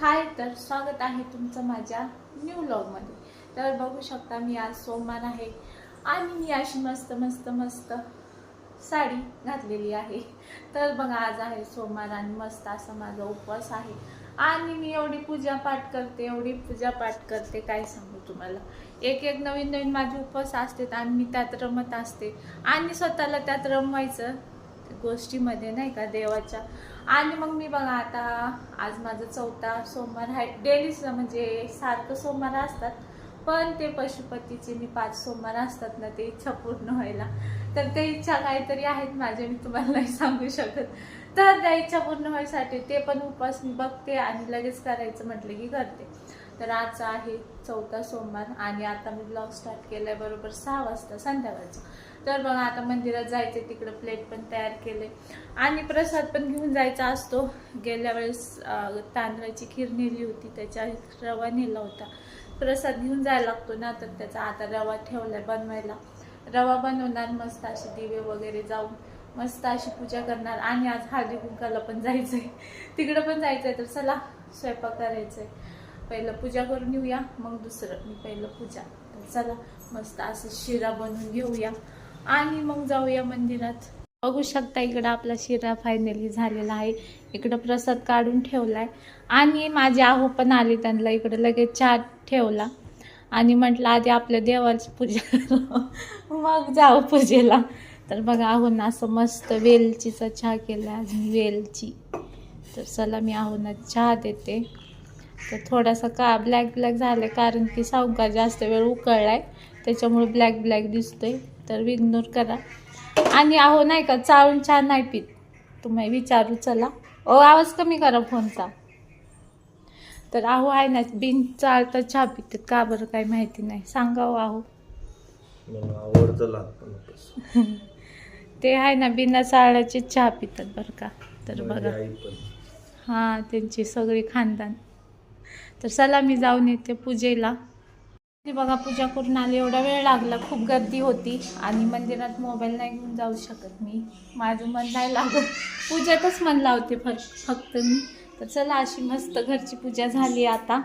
हाय, तर स्वागत आहे तुमचं माझ्या न्यू व्लॉगमध्ये। तर बघू शकता मी आज सोमवार आहे आणि मी अशी मस्त मस्त मस्त साडी घातलेली आहे। तर बघा आज आहे सोमवार आणि मस्त असा माझा उपवास आहे आणि मी एवढी पूजापाठ करते काय सांगू तुम्हाला। एक एक नवीन नवीन माझे उपवास असतात आणि मी त्यात रमत असते आणि स्वतःला त्यात रमवायचं गोष्टीमध्ये नाही का देवाच्या। आणि मग मी बघा आता आज माझा चौथा सोमवार आहे। डेलीच म्हणजे सारखं सोमवार असतात पण ते पशुपतीचे मी 5 सोमवार असतात ना ते इच्छा पूर्ण व्हायला। तर ते इच्छा काहीतरी आहेत माझ्या, मी तुम्हाला नाही सांगू शकत। तर त्या इच्छा पूर्ण व्हायसाठी ते पण उपवास मी बघते आणि लगेच करायचं म्हटलं की करते। तर आज आहे चौथा सोमवार आणि आता मी ब्लॉग स्टार्ट केलाय बरोबर 6 वाजता संध्याकाळचं। तर बघा आता मंदिरात जायचे, तिकडे प्लेट पण तयार केले आणि प्रसाद पण घेऊन जायचा असतो। गेल्या वेळेस तांदळाची खीर नेली होती, त्याच्या रवा नेला होता। प्रसाद घेऊन जायला लागतो ना, तर त्याचा आता रवा ठेवलाय बनवायला। रवा बनवणार, मस्त असे दिवे वगैरे जाऊन मस्त अशी पूजा करणार आणि आज हळदी कुंकाला पण जायचंय, तिकडे पण जायचंय। तर चला स्वयंपाक करायचंय, पहिलं पूजा करून येऊया मग दुसरं। मी पहिलं पूजा, तर चला मस्त असं शिरा बनवून घेऊया आणि मग जाऊया मंदिरात। बघू शकता इकडं आपला शिरा फायनली झालेला आहे। इकडं प्रसाद काढून ठेवलाय आणि माझे आहो पण आले, त्यांना इकडे लगेच चहा ठेवला आणि म्हटलं आधी आपल्या देवाची पूजा करू मग जाऊ पूजेला। तर बघा आहोंना असं मस्त वेलचीचा चहा केला, अजून वेलची। तर चला मी आहोंना चहा देते। तर थोडासा का ब्लॅक झालं कारण की सावकार जास्त वेळ उकळलाय त्याच्यामुळे ब्लॅक दिसतोय, तर इग्नोर करा। आणि आहो नाही का चाळून चहा नाही पीत, तुम्ही विचारू चला ओ आवाज कमी करा फोनचा। तर आहो आहे ना बिन चाळता चहा पितात, का बरं काय माहिती नाही, सांगा हो आहो। ते आहे ना बिना चाळाचे चहा पितात बरं का। तर बघा हां त्यांची सगळी खानदान। तर चला मी जाऊन येते पूजेला। बघा पूजा करून आले, एवढा वेळ लागला, खूप गर्दी होती आणि मंदिरात मोबाईल नाही घेऊन जाऊ शकत मी, माझं मन नाही लागत, पूजेतच मन लावते फक्त मी। तर चला अशी मस्त घरची पूजा झाली। आता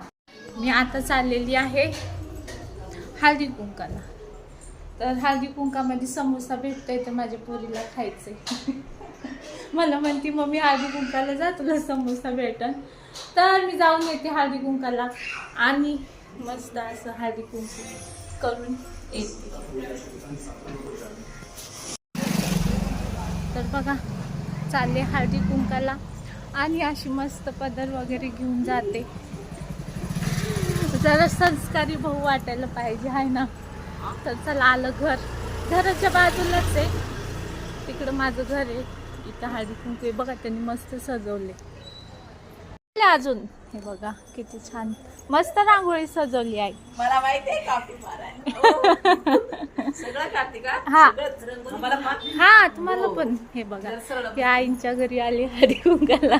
मी आता चाललेली आहे हळदी कुंकाला। तर हळदी कुंकामध्ये समोसा भेटतोय, तर माझ्या पोरीला खायचंय मला म्हणती मम्मी हळदी कुंकाला जा तुला समोसा भेटन। तर मी जाऊन येते हळदी कुंकाला आणि मस्त असं हळदी कुंकू करून येते। तर बघा चालले हळदी कुंकाला आणि अशी मस्त पदर वगैरे घेऊन जाते, जरा संस्कारी भाऊ वाटायला पाहिजे आहे ना। तर चला आलं घराच्या बाजूलाच आहे, तिकडं माझं घर आहे, इथं हळदी कुंकू आहे। बघा त्यांनी मस्त सजवले अजून, हे बघा किती छान मस्त रांगोळी सजवली आहे। मला माहिती आहे कापी मारायला सगळं कापते का? हा तुम्हाला पण हे बघा, हे आईंच्या घरी आली हळदी कुंकाला,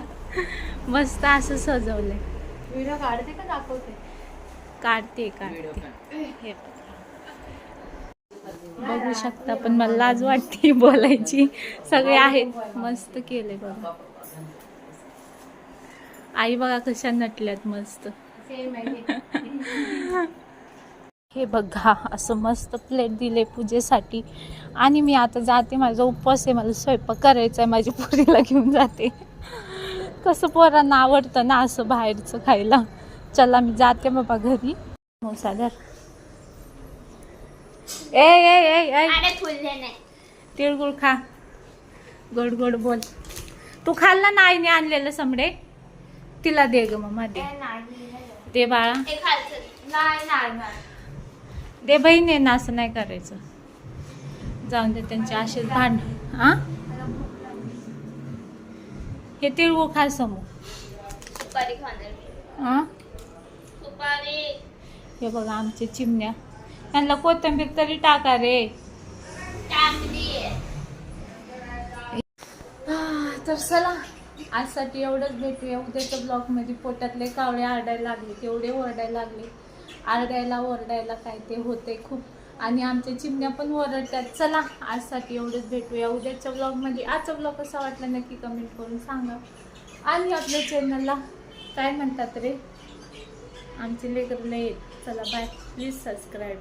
मस्त असं सजवलंय। व्हिडिओ काढते का दाखवते? काढते हे बघू शकता, पण मला लाज वाटते बोलायची। सगळे आहेत, मस्त केले बघा। आई बघा कशा नटल्यात मस्त। हे बघा असं मस्त प्लेट दिले पूजेसाठी आणि मी आता जाते, माझा उपवास आहे, मला स्वयंपाक करायचा आहे, माझी पोरीला घेऊन जाते। कसं पोरांना आवडतं ना असं बाहेरचं खायला। चला मी जाते बाबा घरी। मोसादर तिळगुळ खा, गोड गोड बोल। तू खाल्ला ना आईने आणलेलं समडे, तिला दे ग मम्मा, दे बाळा, दे बहिणी ना, असं नाही करायचं, जाऊन दे त्यांचे असेच भांड। हा हे तिळगुळ खा समू। हे बघा आमचे चिमण्या, त्यांना कोथिंबीर तरी टाका रे। तर चला आजसाठी एवढंच, भेटूया उद्याच्या ब्लॉगमध्ये। पोटातले कावळे आरडायला लागले, तेवढे ओरडायला लागले, ओरडायला काय ते होते खूप, आणि आमच्या चिमण्या पण ओरडतात। चला आजसाठी एवढंच, भेटूया उद्याच्या ब्लॉगमध्ये। आजचा ब्लॉग कसा वाटला नक्की कमेंट करून सांगा आणि आपल्या चॅनलला काय म्हणतात रे आमचे लेकरं लय आहेत. चला बाय, प्लीज सबस्क्राईब.